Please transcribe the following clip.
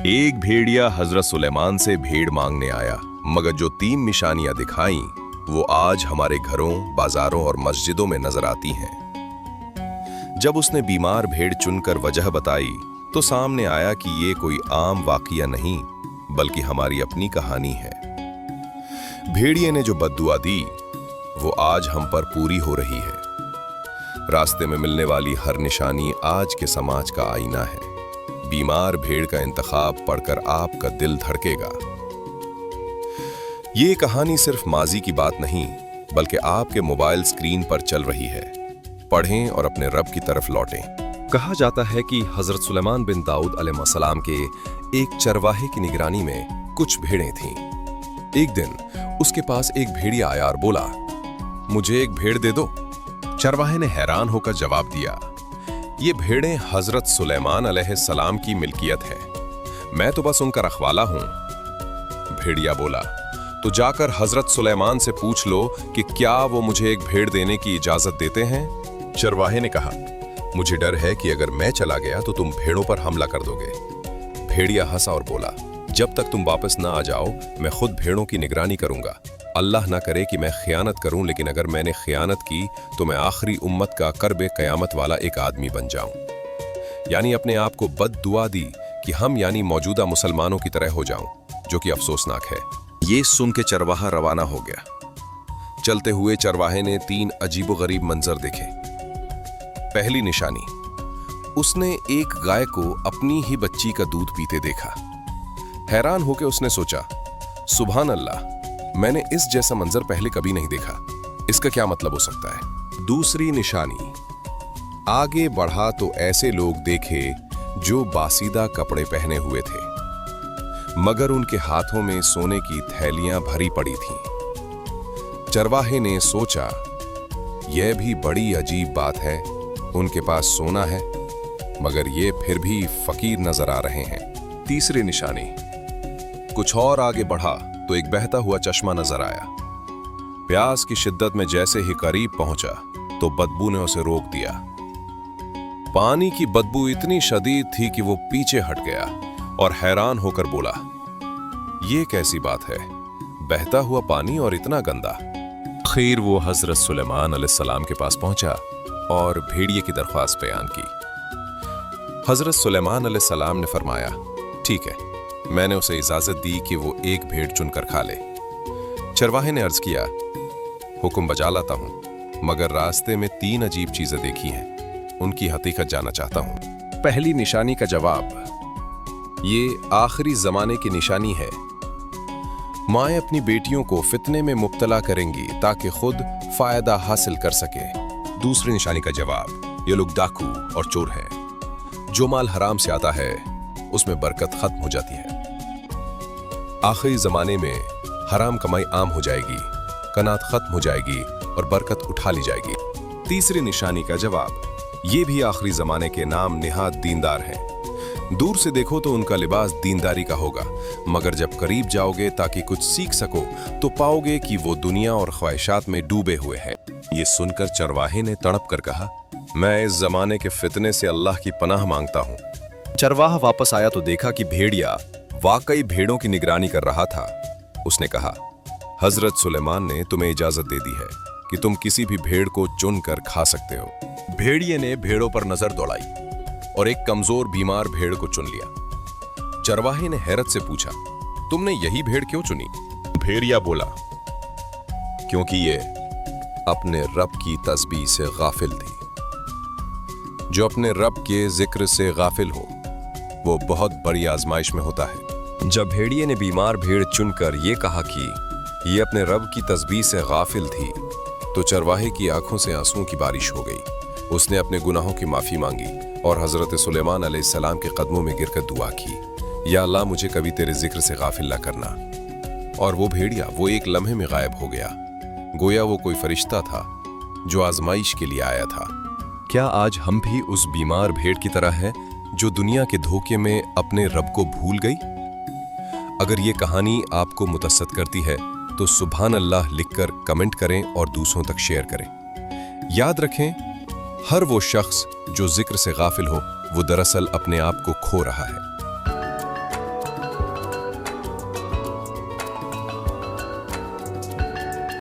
एक भेड़िया हजरत सुलेमान से भेड़ मांगने आया, मगर जो 3 निशानियां दिखाई वो आज हमारे घरों, बाजारों और मस्जिदों में नजर आती हैं। जब उसने बीमार भेड़ चुनकर वजह बताई तो सामने आया कि ये कोई आम वाकया नहीं बल्कि हमारी अपनी कहानी है। भेड़िए ने जो बद्दुआ दी वो आज हम पर पूरी हो रही है। रास्ते में मिलने वाली हर निशानी आज के समाज का आईना है। बीमार भेड़ का इंतखाब पढ़कर आपका दिल धड़केगा। ये कहानी सिर्फ माजी की बात नहीं बल्कि आपके मोबाइल स्क्रीन पर चल रही है। पढ़ें और अपने रब की तरफ लौटें। कहा जाता है कि हजरत सुलेमान बिन दाऊद अलैहिस्सलाम के एक चरवाहे की निगरानी में कुछ भेड़ें थीं। एक दिन उसके पास एक भेड़िया आया और बोला, मुझे एक भेड़ दे दो। चरवाहे ने हैरान होकर जवाब दिया, ये भेड़ें हजरत सुलेमान अलैहिस्सलाम की मिल्कियत है, मैं तो बस उनका रखवाला हूं। भेड़िया बोला, तो जाकर हजरत सुलेमान से पूछ लो कि क्या वो मुझे एक भेड़ देने की इजाजत देते हैं। चरवाहे ने कहा, मुझे डर है कि अगर मैं चला गया तो तुम भेड़ों पर हमला कर दोगे। भेड़िया हंसा और बोला, जब तक तुम वापस ना आ जाओ मैं खुद भेड़ों की निगरानी करूंगा। अल्लाह ना करे कि मैं खियानत करूं, लेकिन अगर मैंने खियानत की तो मैं आखिरी उम्मत का कर्बे कयामत वाला एक आदमी बन जाऊं। यानी अपने आप को बद दुआ दी कि हम यानी मौजूदा मुसलमानों की तरह हो जाऊं, जो कि अफसोसनाक है। ये सुन के चरवाहा रवाना हो गया। चलते हुए चरवाहे ने 3 अजीबोगरीब मंजर देखे। पहली निशानी, उसने एक गाय को अपनी ही बच्ची का दूध पीते देखा। हैरान होकर उसने सोचा, सुभान अल्लाह, मैंने इस जैसा मंजर पहले कभी नहीं देखा, इसका क्या मतलब हो सकता है। दूसरी निशानी, आगे बढ़ा तो ऐसे लोग देखे जो बासीदा कपड़े पहने हुए थे मगर उनके हाथों में सोने की थैलियां भरी पड़ी थीं। चरवाहे ने सोचा, यह भी बड़ी अजीब बात है, उनके पास सोना है मगर ये फिर भी फकीर नजर आ रहे हैं। तीसरी निशानी, कुछ और आगे बढ़ा तो एक बहता हुआ चश्मा नजर आया। प्यास की शिद्दत में जैसे ही करीब पहुंचा तो बदबू ने उसे रोक दिया। पानी की बदबू इतनी शदीद थी कि वो पीछे हट गया और हैरान होकर बोला, ये कैसी बात है, बहता हुआ पानी और इतना गंदा। खैर वो हजरत सुलेमान अलैहिस्सलाम के पास पहुंचा और भेड़िए की दरख्वास्त बयान की। हजरत सुलेमान अलैहिस्सलाम ने फरमाया, ठीक है, मैंने उसे इजाजत दी कि वो एक भेड़ चुनकर खा ले। चरवाहे ने अर्ज किया, हुक्म बजा लाता हूं, मगर रास्ते में 3 अजीब चीजें देखी हैं, उनकी हकीकत जानना चाहता हूं। पहली निशानी का जवाब, ये आखिरी जमाने की निशानी है। माएं अपनी बेटियों को फितने में मुब्तला करेंगी ताकि खुद फायदा हासिल कर सके। दूसरी निशानी का जवाब, ये लोग डाकू और चोर हैं। जो माल हराम से आता है उसमें बरकत खत्म हो जाती है। आखिरी जमाने में हराम कमाई आम हो जाएगी, कनात खत्म हो जाएगी और बरकत उठा ली जाएगी। तीसरी निशानी का जवाब, ये भी आखिरी जमाने के नाम निहात दीनदार हैं। दूर से देखो तो उनका लिबास दीनदारी का होगा, मगर जब करीब जाओगे ताकि कुछ सीख सको तो पाओगे कि वो दुनिया और ख्वाहिशात में डूबे हुए हैं। ये सुनकर चरवाहे ने तड़प कर कहा, मैं इस जमाने के फितने से अल्लाह की पनाह मांगता हूँ। चरवाहा वापस आया तो देखा कि भेड़िया वाकई भेड़ों की निगरानी कर रहा था। उसने कहा, हजरत सुलेमान ने तुम्हें इजाजत दे दी है कि तुम किसी भी भेड़ को चुनकर खा सकते हो। भेड़िए ने भेड़ों पर नजर दौड़ाई और एक कमजोर बीमार भेड़ को चुन लिया। चरवाहे ने हैरत से पूछा, तुमने यही भेड़ क्यों चुनी। भेड़िया बोला, क्योंकि ये अपने रब की तस्बीह से गाफिल थी। जो अपने रब के जिक्र से गाफिल हो वो बहुत बड़ी आजमाइश में होता है। जब भेड़िए ने बीमार भेड़ चुनकर ये कहा कि ये अपने रब की तस्बीह से गाफिल थी तो चरवाहे की आंखों से आंसुओं की बारिश हो गई। उसने अपने गुनाहों की माफी मांगी और हजरत सुलेमान अलैहिस्सलाम के कदमों में गिरकर दुआ की, या अल्लाह मुझे कभी तेरे जिक्र से गाफिल ना करना। और वो भेड़िया वो एक लम्हे में गायब हो गया, गोया वो कोई फरिश्ता था जो आजमाइश के लिए आया था। क्या आज हम भी उस बीमार भेड़ की तरह हैं जो दुनिया के धोखे में अपने रब को भूल गई? अगर ये कहानी आपको मुतअस्सिर करती है तो सुभान अल्लाह लिखकर कमेंट करें और दूसरों तक शेयर करें। याद रखें, हर वो शख्स जो जिक्र से गाफिल हो वो दरअसल अपने आप को खो रहा है।